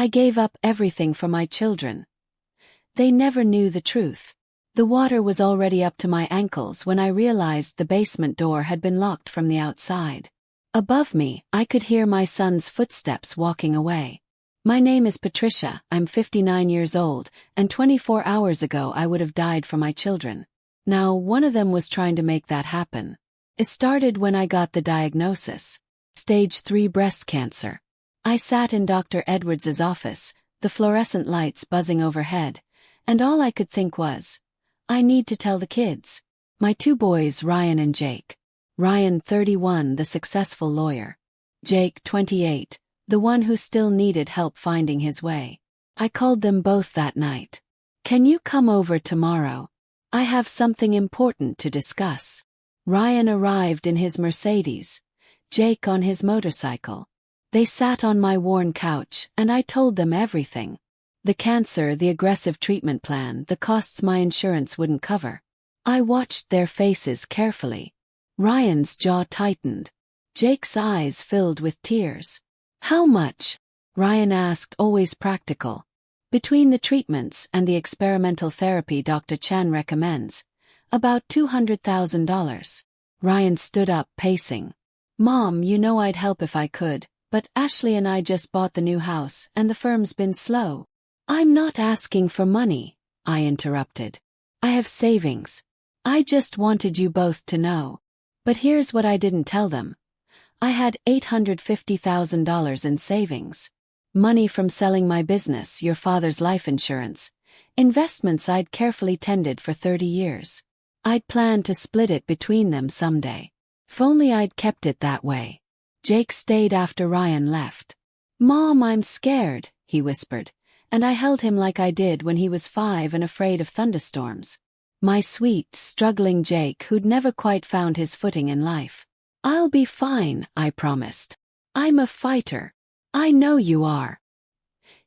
I gave up everything for my children. They never knew the truth. The water was already up to my ankles when I realized the basement door had been locked from the outside. Above me, I could hear my son's footsteps walking away. My name is Patricia, I'm 59 years old, and 24 hours ago I would have died for my children. Now, one of them was trying to make that happen. It started when I got the diagnosis. Stage 3 breast cancer. I sat in Dr. Edwards's office, the fluorescent lights buzzing overhead, and all I could think was, I need to tell the kids. My 2 boys, Ryan and Jake. Ryan, 31, the successful lawyer. Jake, 28, the one who still needed help finding his way. I called them both that night. Can you come over tomorrow? I have something important to discuss. Ryan arrived in his Mercedes, Jake on his motorcycle. They sat on my worn couch, and I told them everything. The cancer, the aggressive treatment plan, the costs my insurance wouldn't cover. I watched their faces carefully. Ryan's jaw tightened. Jake's eyes filled with tears. How much? Ryan asked, always practical. Between the treatments and the experimental therapy Dr. Chan recommends, about $200,000. Ryan stood up, pacing. Mom, you know I'd help if I could, but Ashley and I just bought the new house and the firm's been slow. I'm not asking for money, I interrupted. I have savings. I just wanted you both to know. But here's what I didn't tell them. I had $850,000 in savings. Money from selling my business, your father's life insurance. Investments I'd carefully tended for 30 years. I'd planned to split it between them someday. If only I'd kept it that way. Jake stayed after Ryan left. Mom, I'm scared, he whispered, and I held him like I did when he was 5 and afraid of thunderstorms. My sweet, struggling Jake who'd never quite found his footing in life. I'll be fine, I promised. I'm a fighter. I know you are.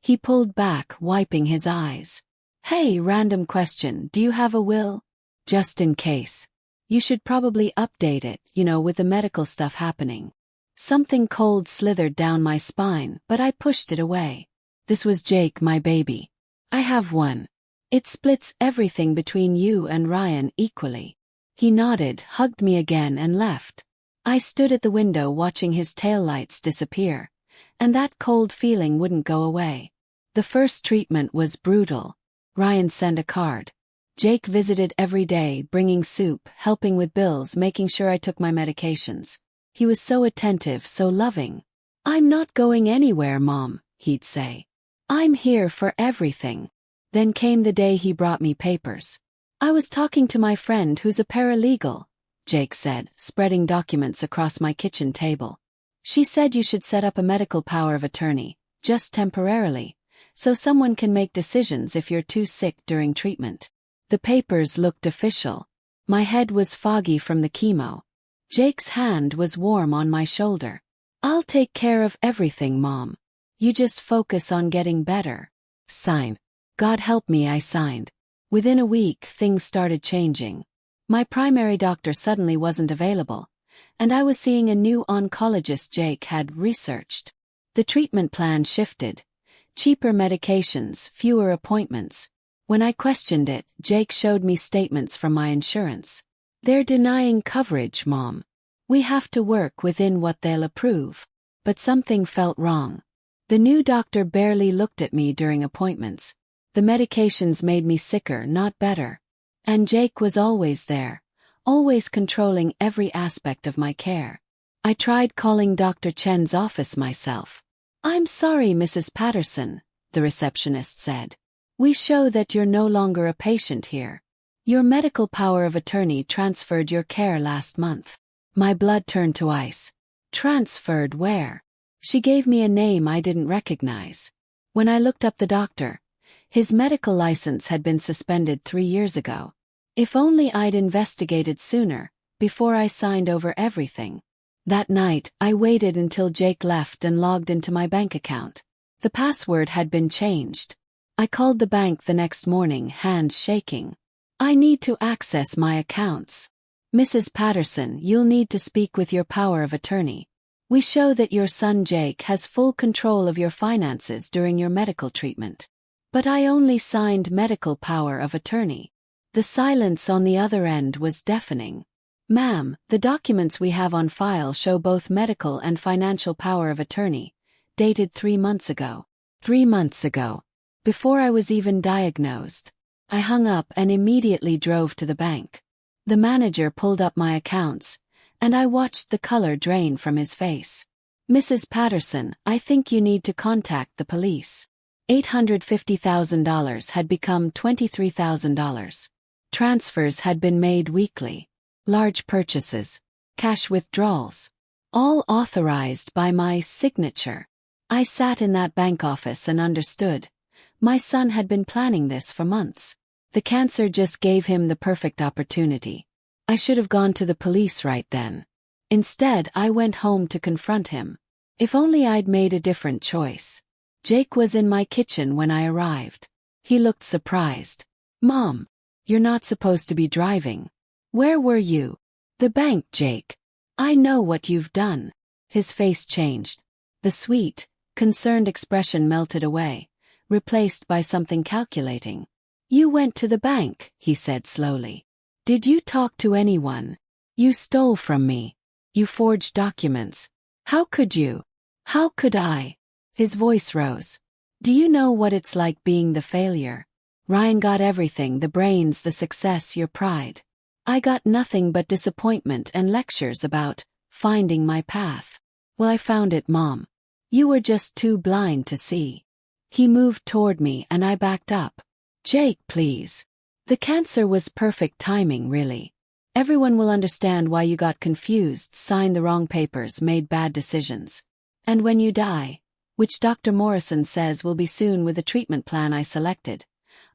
He pulled back, wiping his eyes. Hey, random question, do you have a will? Just in case. You should probably update it, with the medical stuff happening. Something cold slithered down my spine, but I pushed it away. This was Jake, my baby. I have one. It splits everything between you and Ryan equally. He nodded, hugged me again and left. I stood at the window watching his taillights disappear, and that cold feeling wouldn't go away. The first treatment was brutal. Ryan sent a card. Jake visited every day, bringing soup, helping with bills, making sure I took my medications. He was so attentive, so loving. I'm not going anywhere, Mom, he'd say. I'm here for everything. Then came the day he brought me papers. I was talking to my friend who's a paralegal, Jake said, spreading documents across my kitchen table. She said you should set up a medical power of attorney, just temporarily, so someone can make decisions if you're too sick during treatment. The papers looked official. My head was foggy from the chemo. Jake's hand was warm on my shoulder. I'll take care of everything, Mom. You just focus on getting better. Sign. God help me, I signed. Within a week, things started changing. My primary doctor suddenly wasn't available, and I was seeing a new oncologist Jake had researched. The treatment plan shifted. Cheaper medications, fewer appointments. When I questioned it, Jake showed me statements from my insurance. They're denying coverage, Mom. We have to work within what they'll approve. But something felt wrong. The new doctor barely looked at me during appointments. The medications made me sicker, not better. And Jake was always there, always controlling every aspect of my care. I tried calling Dr. Chen's office myself. I'm sorry, Mrs. Patterson, the receptionist said. We show that you're no longer a patient here. Your medical power of attorney transferred your care last month. My blood turned to ice. Transferred where? She gave me a name I didn't recognize. When I looked up the doctor, his medical license had been suspended 3 years ago. If only I'd investigated sooner, before I signed over everything. That night, I waited until Jake left and logged into my bank account. The password had been changed. I called the bank the next morning, hands shaking. I need to access my accounts. Mrs. Patterson, you'll need to speak with your power of attorney. We show that your son Jake has full control of your finances during your medical treatment. But I only signed medical power of attorney. The silence on the other end was deafening. Ma'am, the documents we have on file show both medical and financial power of attorney, dated 3 months ago. 3 months ago. Before I was even diagnosed. I hung up and immediately drove to the bank. The manager pulled up my accounts, and I watched the color drain from his face. Mrs. Patterson, I think you need to contact the police. $850,000 had become $23,000. Transfers had been made weekly. Large purchases. Cash withdrawals. All authorized by my signature. I sat in that bank office and understood. My son had been planning this for months. The cancer just gave him the perfect opportunity. I should have gone to the police right then. Instead, I went home to confront him. If only I'd made a different choice. Jake was in my kitchen when I arrived. He looked surprised. Mom, you're not supposed to be driving. Where were you? The bank, Jake. I know what you've done. His face changed. The sweet, concerned expression melted away, replaced by something calculating. You went to the bank, he said slowly. Did you talk to anyone? You stole from me. You forged documents. How could you? How could I? His voice rose. Do you know what it's like being the failure? Ryan got everything, the brains, the success, your pride. I got nothing but disappointment and lectures about finding my path. Well, I found it, Mom. You were just too blind to see. He moved toward me and I backed up. Jake, please. The cancer was perfect timing, really. Everyone will understand why you got confused, signed the wrong papers, made bad decisions. And when you die, which Dr. Morrison says will be soon with the treatment plan I selected,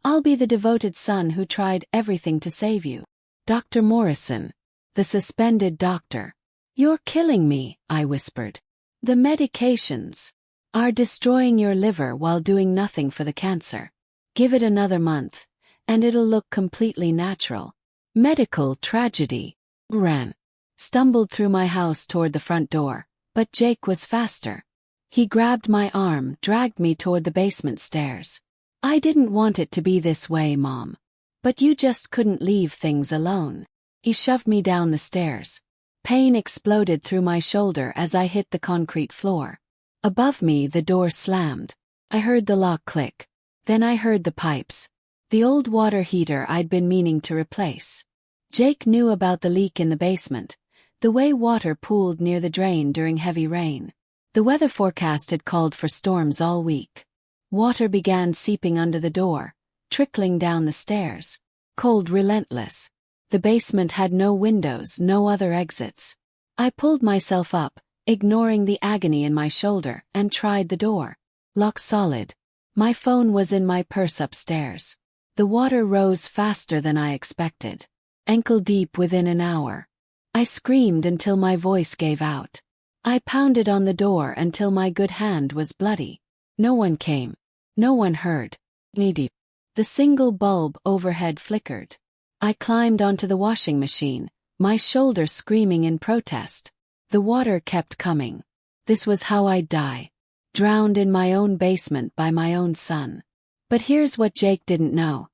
I'll be the devoted son who tried everything to save you. Dr. Morrison, the suspended doctor. You're killing me, I whispered. The medications are destroying your liver while doing nothing for the cancer. Give it another month, and it'll look completely natural. Medical tragedy. Ran. Stumbled through my house toward the front door, but Jake was faster. He grabbed my arm, dragged me toward the basement stairs. I didn't want it to be this way, Mom. But you just couldn't leave things alone. He shoved me down the stairs. Pain exploded through my shoulder as I hit the concrete floor. Above me, the door slammed. I heard the lock click. Then I heard the pipes. The old water heater I'd been meaning to replace. Jake knew about the leak in the basement, the way water pooled near the drain during heavy rain. The weather forecast had called for storms all week. Water began seeping under the door, trickling down the stairs. Cold, relentless. The basement had no windows, no other exits. I pulled myself up, ignoring the agony in my shoulder, and tried the door. Lock solid. My phone was in my purse upstairs. The water rose faster than I expected. Ankle deep within an hour. I screamed until my voice gave out. I pounded on the door until my good hand was bloody. No one came. No one heard. Knee-deep. The single bulb overhead flickered. I climbed onto the washing machine, my shoulder screaming in protest. The water kept coming. This was how I'd die. Drowned in my own basement by my own son. But here's what Jake didn't know.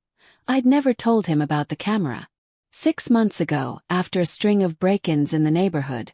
I'd never told him about the camera. 6 months ago, after a string of break-ins in the neighborhood,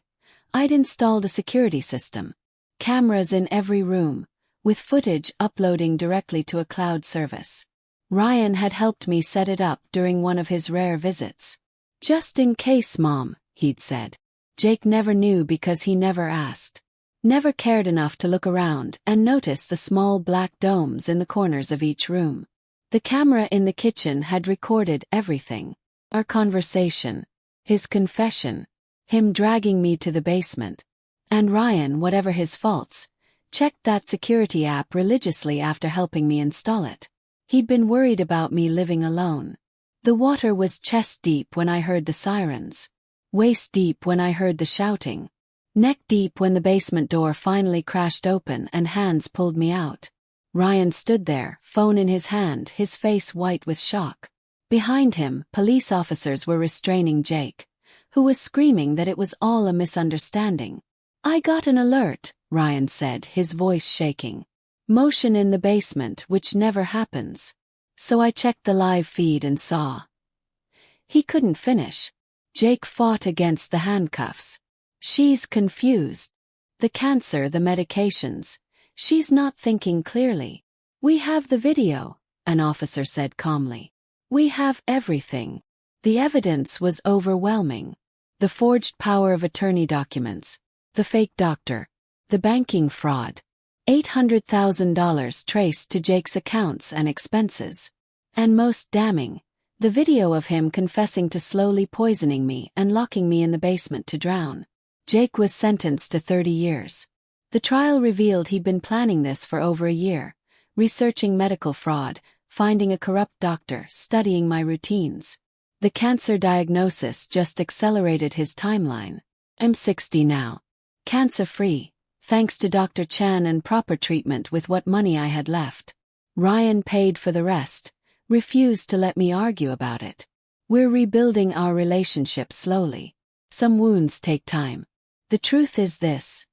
I'd installed a security system. Cameras in every room, with footage uploading directly to a cloud service. Ryan had helped me set it up during one of his rare visits. Just in case, Mom, he'd said. Jake never knew because he never asked. Never cared enough to look around and notice the small black domes in the corners of each room. The camera in the kitchen had recorded everything. Our conversation, his confession, him dragging me to the basement. And Ryan, whatever his faults, checked that security app religiously after helping me install it. He'd been worried about me living alone. The water was chest deep when I heard the sirens. Waist deep when I heard the shouting. Neck deep when the basement door finally crashed open and hands pulled me out. Ryan stood there, phone in his hand, his face white with shock. Behind him, police officers were restraining Jake, who was screaming that it was all a misunderstanding. I got an alert, Ryan said, his voice shaking. Motion in the basement, which never happens. So I checked the live feed and saw. He couldn't finish. Jake fought against the handcuffs. She's confused. The cancer, the medications. She's not thinking clearly. We have the video, an officer said calmly. We have everything. The evidence was overwhelming. The forged power of attorney documents. The fake doctor. The banking fraud. $800,000 traced to Jake's accounts and expenses. And most damning, the video of him confessing to slowly poisoning me and locking me in the basement to drown. Jake was sentenced to 30 years. The trial revealed he'd been planning this for over a year, researching medical fraud, finding a corrupt doctor, studying my routines. The cancer diagnosis just accelerated his timeline. I'm 60 now. Cancer-free, thanks to Dr. Chan and proper treatment with what money I had left. Ryan paid for the rest, refused to let me argue about it. We're rebuilding our relationship slowly. Some wounds take time. The truth is this.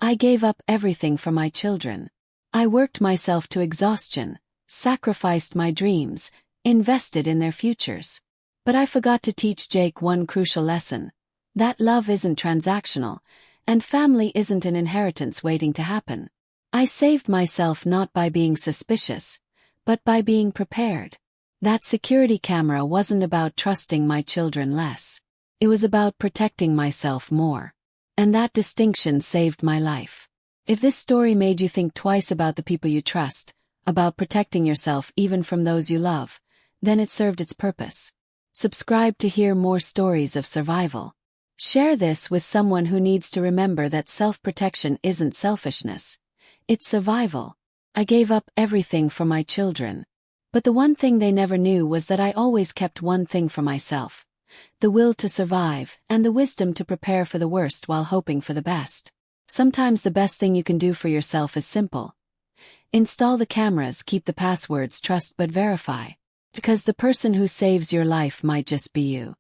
I gave up everything for my children. I worked myself to exhaustion, sacrificed my dreams, invested in their futures. But I forgot to teach Jake one crucial lesson. That love isn't transactional, and family isn't an inheritance waiting to happen. I saved myself not by being suspicious, but by being prepared. That security camera wasn't about trusting my children less. It was about protecting myself more. And that distinction saved my life. If this story made you think twice about the people you trust, about protecting yourself even from those you love, then it served its purpose. Subscribe to hear more stories of survival. Share this with someone who needs to remember that self-protection isn't selfishness. It's survival. I gave up everything for my children. But the one thing they never knew was that I always kept one thing for myself. The will to survive, and the wisdom to prepare for the worst while hoping for the best. Sometimes the best thing you can do for yourself is simple. Install the cameras, keep the passwords, trust but verify. Because the person who saves your life might just be you.